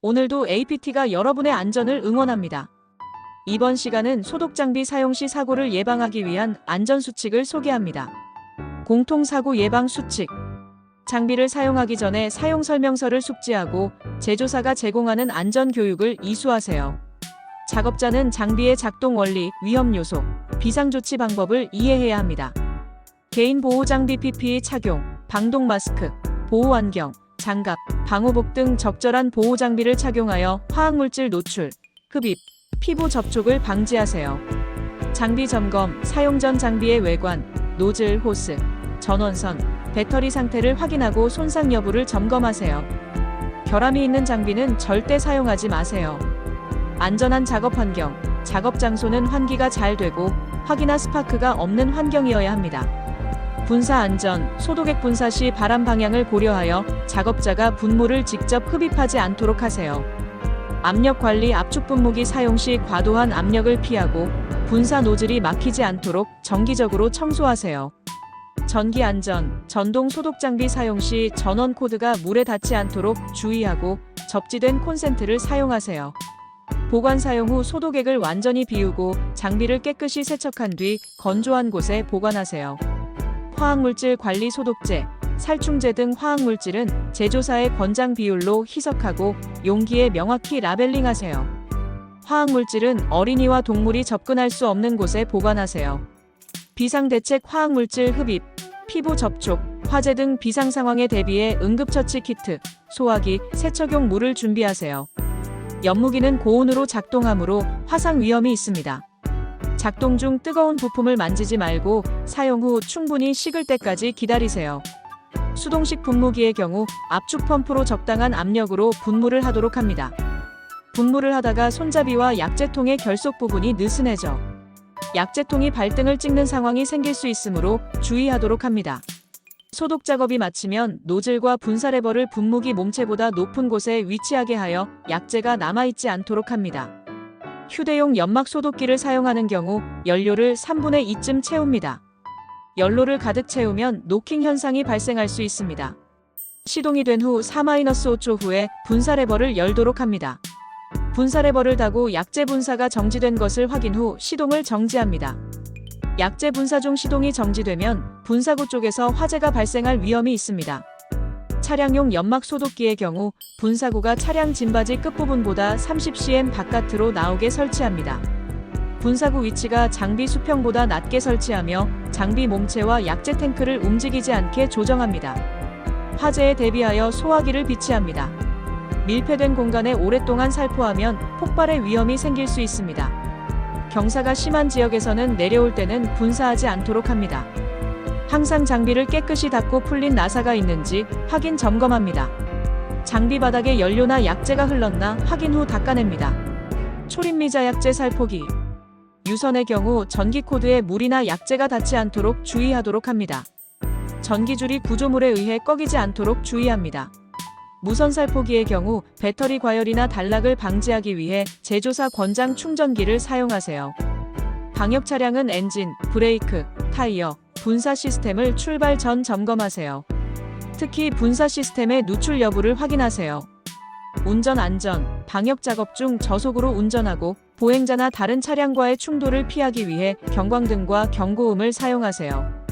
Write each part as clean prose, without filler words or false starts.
오늘도 APT가 여러분의 안전을 응원합니다. 이번 시간은 소독장비 사용 시 사고를 예방하기 위한 안전수칙을 소개합니다. 공통사고 예방 수칙. 장비를 사용하기 전에 사용 설명서를 숙지하고 제조사가 제공하는 안전교육을 이수하세요. 작업자는 장비의 작동 원리, 위험 요소, 비상조치 방법을 이해해야 합니다. 개인보호장비 PPE 착용, 방독 마스크, 보호안경, 장갑, 방호복 등 적절한 보호장비를 착용하여 화학물질 노출, 흡입, 피부 접촉을 방지하세요. 장비 점검, 사용 전 장비의 외관, 노즐, 호스, 전원선, 배터리 상태를 확인하고 손상 여부를 점검하세요. 결함이 있는 장비는 절대 사용하지 마세요. 안전한 작업 환경, 작업 장소는 환기가 잘 되고 화기나 스파크가 없는 환경이어야 합니다. 분사 안전, 소독액 분사 시 바람 방향을 고려하여 작업자가 분무를 직접 흡입하지 않도록 하세요. 압력 관리, 압축 분무기 사용 시 과도한 압력을 피하고 분사 노즐이 막히지 않도록 정기적으로 청소하세요. 전기 안전, 전동 소독 장비 사용 시 전원 코드가 물에 닿지 않도록 주의하고 접지된 콘센트를 사용하세요. 보관 사용 후 소독액을 완전히 비우고 장비를 깨끗이 세척한 뒤 건조한 곳에 보관하세요. 화학물질 관리 소독제, 살충제 등 화학물질은 제조사의 권장 비율로 희석하고 용기에 명확히 라벨링하세요. 화학물질은 어린이와 동물이 접근할 수 없는 곳에 보관하세요. 비상대책 화학물질 흡입, 피부 접촉, 화재 등 비상 상황에 대비해 응급처치 키트, 소화기, 세척용 물을 준비하세요. 연무기는 고온으로 작동하므로 화상 위험이 있습니다. 작동 중 뜨거운 부품을 만지지 말고 사용 후 충분히 식을 때까지 기다리세요. 수동식 분무기의 경우 압축 펌프로 적당한 압력으로 분무를 하도록 합니다. 분무를 하다가 손잡이와 약재통의 결속 부분이 느슨해져 약재통이 발등을 찍는 상황이 생길 수 있으므로 주의하도록 합니다. 소독 작업이 마치면 노즐과 분사 레버를 분무기 몸체보다 높은 곳에 위치하게 하여 약재가 남아있지 않도록 합니다. 휴대용 연막 소독기를 사용하는 경우 연료를 3분의 2쯤 채웁니다. 연료를 가득 채우면 노킹 현상이 발생할 수 있습니다. 시동이 된 후 4-5초 후에 분사 레버를 열도록 합니다. 분사 레버를 닫고 약재 분사가 정지된 것을 확인 후 시동을 정지합니다. 약재 분사 중 시동이 정지되면 분사구 쪽에서 화재가 발생할 위험이 있습니다. 차량용 연막 소독기의 경우 분사구가 차량 짐바지 끝부분보다 30cm 바깥으로 나오게 설치합니다. 분사구 위치가 장비 수평보다 낮게 설치하며 장비 몸체와 약재 탱크를 움직이지 않게 조정합니다. 화재에 대비하여 소화기를 비치합니다. 밀폐된 공간에 오랫동안 살포하면 폭발의 위험이 생길 수 있습니다. 경사가 심한 지역에서는 내려올 때는 분사하지 않도록 합니다. 항상 장비를 깨끗이 닦고 풀린 나사가 있는지 확인 점검합니다. 장비 바닥에 연료나 약재가 흘렀나 확인 후 닦아냅니다. 초림미자 약재 살포기. 유선의 경우 전기 코드에 물이나 약재가 닿지 않도록 주의하도록 합니다. 전기줄이 구조물에 의해 꺼지지 않도록 주의합니다. 무선 살포기의 경우 배터리 과열이나 단락을 방지하기 위해 제조사 권장 충전기를 사용하세요. 방역 차량은 엔진, 브레이크, 타이어, 분사 시스템을 출발 전 점검하세요. 특히 분사 시스템의 누출 여부를 확인하세요. 운전 안전, 방역 작업 중 저속으로 운전하고 보행자나 다른 차량과의 충돌을 피하기 위해 경광등과 경고음을 사용하세요.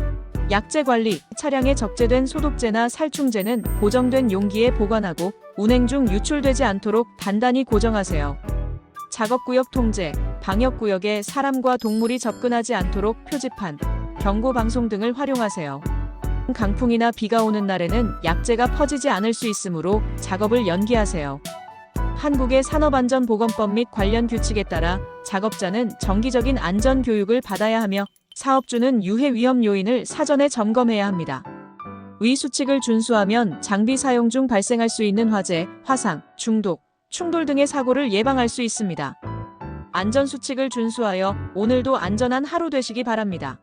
약재 관리, 차량에 적재된 소독제나 살충제는 고정된 용기에 보관하고 운행 중 유출되지 않도록 단단히 고정하세요. 작업구역 통제, 방역구역에 사람과 동물이 접근하지 않도록 표지판, 경고방송 등을 활용하세요. 강풍이나 비가 오는 날에는 약재가 퍼지지 않을 수 있으므로 작업을 연기하세요. 한국의 산업안전보건법 및 관련 규칙에 따라 작업자는 정기적인 안전교육을 받아야 하며 사업주는 유해 위험 요인을 사전에 점검해야 합니다. 위 수칙을 준수하면 장비 사용 중 발생할 수 있는 화재, 화상, 중독, 충돌 등의 사고를 예방할 수 있습니다. 안전수칙을 준수하여 오늘도 안전한 하루 되시기 바랍니다.